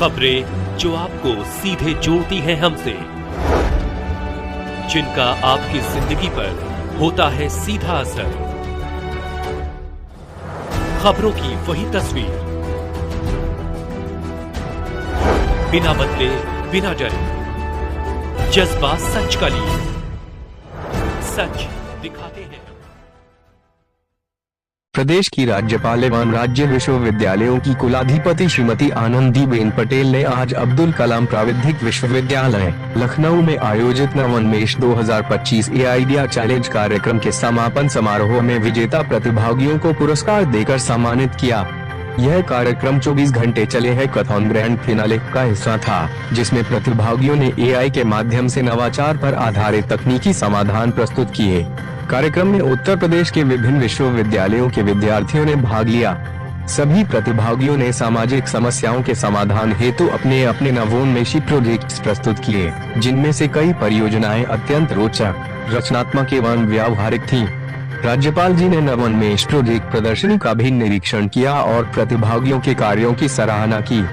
खबरें जो आपको सीधे जोड़ती हैं हमसे, जिनका आपकी जिंदगी पर होता है सीधा असर। खबरों की वही तस्वीर, बिना बदले बिना डरे, जज्बा सच का लिए, सच दिखाते हैं। प्रदेश की राज्यपाल एवं राज्य विश्वविद्यालयों की कुलाधिपति श्रीमती आनंदीबेन पटेल ने आज अब्दुल कलाम प्राविधिक विश्वविद्यालय लखनऊ में आयोजित नवोन्मेष 2025 ए आइडिया चैलेंज कार्यक्रम के समापन समारोह में विजेता प्रतिभागियों को पुरस्कार देकर सम्मानित किया। यह कार्यक्रम 24 घंटे चले है कथॉन ग्रैंड फिनाले का हिस्सा था, जिसमें प्रतिभागियों ने एआई के माध्यम से नवाचार पर आधारित तकनीकी समाधान प्रस्तुत किए। कार्यक्रम में उत्तर प्रदेश के विभिन्न विश्वविद्यालयों के विद्यार्थियों ने भाग लिया। सभी प्रतिभागियों ने सामाजिक समस्याओं के समाधान हेतु अपने अपने नवोन्मेषी प्रोजेक्ट्स प्रस्तुत किए, जिनमें से कई परियोजनाएं अत्यंत रोचक, रचनात्मक एवं व्यावहारिक थीं। राज्यपाल जी ने नवोन्मेष प्रोजेक्ट प्रदर्शनी का भी निरीक्षण किया और प्रतिभागियों के कार्यों की सराहना की।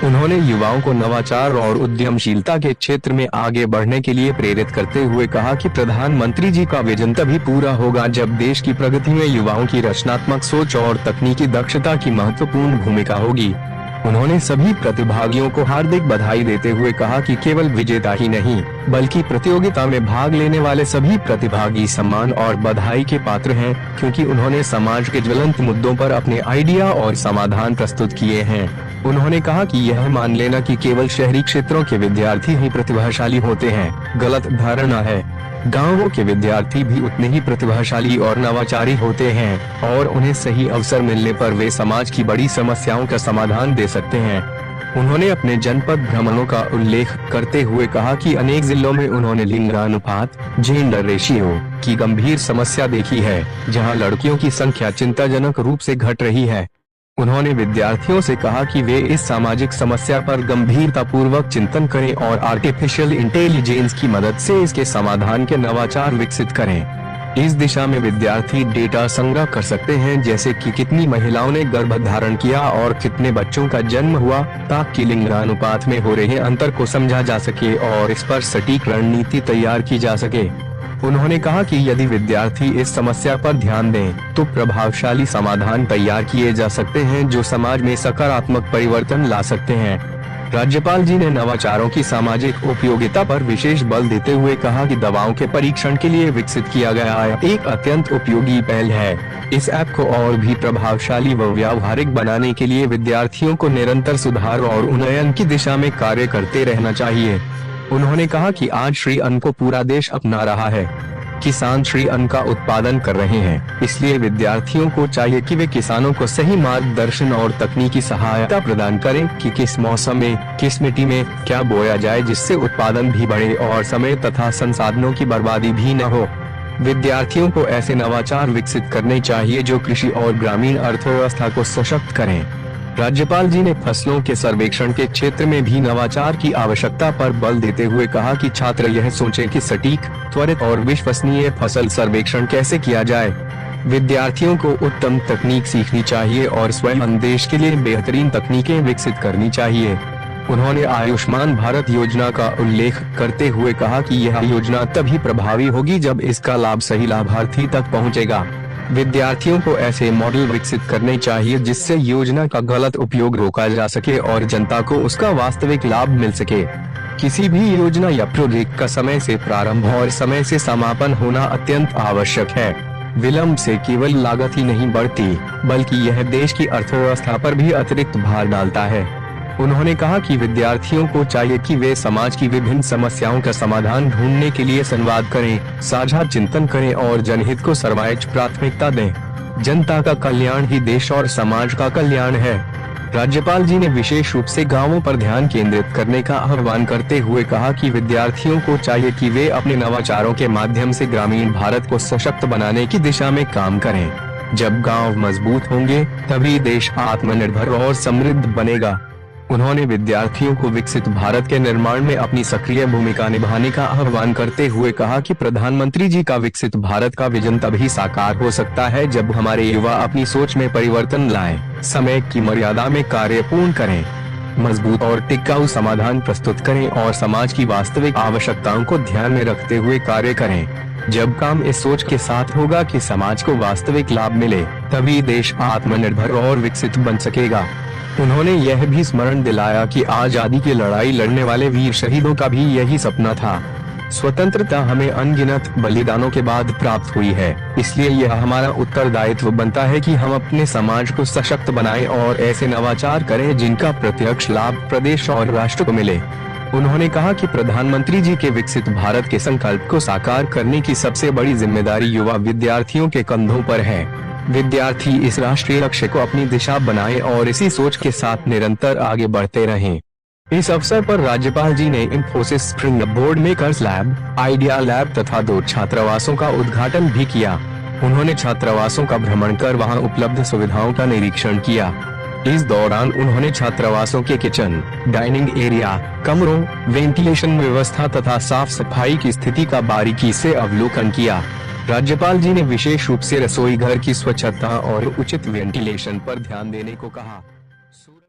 उन्होंने युवाओं को नवाचार और उद्यमशीलता के क्षेत्र में आगे बढ़ने के लिए प्रेरित करते हुए कहा कि प्रधानमंत्री जी का विजन तभी पूरा होगा जब देश की प्रगति में युवाओं की रचनात्मक सोच और तकनीकी दक्षता की महत्वपूर्ण भूमिका होगी। उन्होंने सभी प्रतिभागियों को हार्दिक बधाई देते हुए कहा कि केवल विजेता ही नहीं, बल्कि प्रतियोगिता में भाग लेने वाले सभी प्रतिभागी सम्मान और बधाई के पात्र हैं, क्योंकि उन्होंने समाज के ज्वलंत मुद्दों पर अपने आइडिया और समाधान प्रस्तुत किए हैं। उन्होंने कहा कि यह मान लेना कि केवल शहरी क्षेत्रों के विद्यार्थी ही प्रतिभाशाली होते हैं, गलत धारणा है। गांवों के विद्यार्थी भी उतने ही प्रतिभाशाली और नवाचारी होते हैं और उन्हें सही अवसर मिलने पर वे समाज की बड़ी समस्याओं का समाधान दे सकते हैं। उन्होंने अपने जनपद भ्रमणों का उल्लेख करते हुए कहा कि अनेक जिलों में उन्होंने लिंगानुपात, जेंडर रेशियो की गंभीर समस्या देखी है, जहां लड़कियों की संख्या चिंताजनक रूप से घट रही है। उन्होंने विद्यार्थियों से कहा कि वे इस सामाजिक समस्या पर गंभीरता पूर्वक चिंतन करें और आर्टिफिशियल इंटेलिजेंस की मदद से इसके समाधान के नवाचार विकसित करें। इस दिशा में विद्यार्थी डेटा संग्रह कर सकते हैं, जैसे कि कितनी महिलाओं ने गर्भधारण किया और कितने बच्चों का जन्म हुआ, ताकि लिंगानुपात में हो रहे अंतर को समझा जा सके और इस पर सटीक रणनीति तैयार की जा सके। उन्होंने कहा कि यदि विद्यार्थी इस समस्या पर ध्यान दें, तो प्रभावशाली समाधान तैयार किए जा सकते हैं जो समाज में सकारात्मक परिवर्तन ला सकते हैं। राज्यपाल जी ने नवाचारों की सामाजिक उपयोगिता पर विशेष बल देते हुए कहा कि दवाओं के परीक्षण के लिए विकसित किया गया एक अत्यंत उपयोगी पहल है। इस ऐप को और भी प्रभावशाली व व्यावहारिक बनाने के लिए विद्यार्थियों को निरंतर सुधार और उन्नयन की दिशा में कार्य करते रहना चाहिए। उन्होंने कहा कि आज श्री अन्न को पूरा देश अपना रहा है। किसान श्री अन्न का उत्पादन कर रहे हैं, इसलिए विद्यार्थियों को चाहिए कि वे किसानों को सही मार्गदर्शन और तकनीकी सहायता प्रदान करें कि किस मौसम में, किस मिट्टी में क्या बोया जाए, जिससे उत्पादन भी बढ़े और समय तथा संसाधनों की बर्बादी भी न हो। विद्यार्थियों को ऐसे नवाचार विकसित करने चाहिए जो कृषि और ग्रामीण अर्थव्यवस्था को सशक्त करें। राज्यपाल जी ने फसलों के सर्वेक्षण के क्षेत्र में भी नवाचार की आवश्यकता पर बल देते हुए कहा कि छात्र यह सोचें कि सटीक, त्वरित और विश्वसनीय फसल सर्वेक्षण कैसे किया जाए। विद्यार्थियों को उत्तम तकनीक सीखनी चाहिए और स्वयं देश के लिए बेहतरीन तकनीकें विकसित करनी चाहिए। उन्होंने आयुष्मान भारत योजना का उल्लेख करते हुए कहा कि यह योजना तभी प्रभावी होगी जब इसका लाभ सही लाभार्थी तक पहुँचेगा। विद्यार्थियों को ऐसे मॉडल विकसित करने चाहिए जिससे योजना का गलत उपयोग रोका जा सके और जनता को उसका वास्तविक लाभ मिल सके। किसी भी योजना या प्रोजेक्ट का समय से प्रारंभ और समय से समापन होना अत्यंत आवश्यक है। विलंब से केवल लागत ही नहीं बढ़ती, बल्कि यह देश की अर्थव्यवस्था पर भी अतिरिक्त भार डालता है। उन्होंने कहा कि विद्यार्थियों को चाहिए कि वे समाज की विभिन्न समस्याओं का समाधान ढूंढने के लिए संवाद करें, साझा चिंतन करें और जनहित को सर्वोच्च प्राथमिकता दें। जनता का कल्याण ही देश और समाज का कल्याण है। राज्यपाल जी ने विशेष रूप से गांवों पर ध्यान केंद्रित करने का आह्वान करते हुए कहा कि विद्यार्थियों को चाहिए कि वे अपने नवाचारों के माध्यम से ग्रामीण भारत को सशक्त बनाने की दिशा में काम करें। जब गाँव मजबूत होंगे, तभी देश आत्मनिर्भर और समृद्ध बनेगा। उन्होंने विद्यार्थियों को विकसित भारत के निर्माण में अपनी सक्रिय भूमिका निभाने का आह्वान करते हुए कहा कि प्रधानमंत्री जी का विकसित भारत का विजन तभी साकार हो सकता है जब हमारे युवा अपनी सोच में परिवर्तन लाएं, समय की मर्यादा में कार्य पूर्ण करें। मजबूत और टिकाऊ समाधान प्रस्तुत करें और समाज की वास्तविक आवश्यकताओं को ध्यान में रखते हुए कार्य करें। जब काम इस सोच के साथ होगा कि समाज को वास्तविक लाभ मिले, तभी देश आत्मनिर्भर और विकसित बन सकेगा। उन्होंने यह भी स्मरण दिलाया कि आजादी की लड़ाई लड़ने वाले वीर शहीदों का भी यही सपना था। स्वतंत्रता हमें अनगिनत बलिदानों के बाद प्राप्त हुई है, इसलिए यह हमारा उत्तरदायित्व बनता है कि हम अपने समाज को सशक्त बनाएं और ऐसे नवाचार करें जिनका प्रत्यक्ष लाभ प्रदेश और राष्ट्र को मिले। उन्होंने कहा कि प्रधानमंत्री जी के विकसित भारत के संकल्प को साकार करने की सबसे बड़ी जिम्मेदारी युवा विद्यार्थियों के कंधों पर है। विद्यार्थी इस राष्ट्रीय लक्ष्य को अपनी दिशा बनाएं और इसी सोच के साथ निरंतर आगे बढ़ते रहें। इस अवसर पर राज्यपाल जी ने Infosys spring board makers lab, idea lab तथा 2 छात्रावासों का उद्घाटन भी किया। उन्होंने छात्रावासों का भ्रमण कर वहां उपलब्ध सुविधाओं का निरीक्षण किया। इस दौरान उन्होंने छात्रावासों के किचन, डाइनिंग एरिया, कमरों, वेंटिलेशन व्यवस्था तथा साफ सफाई की स्थिति का बारीकी से अवलोकन किया। राज्यपाल जी ने विशेष रूप से रसोई घर की स्वच्छता और उचित वेंटिलेशन पर ध्यान देने को कहा।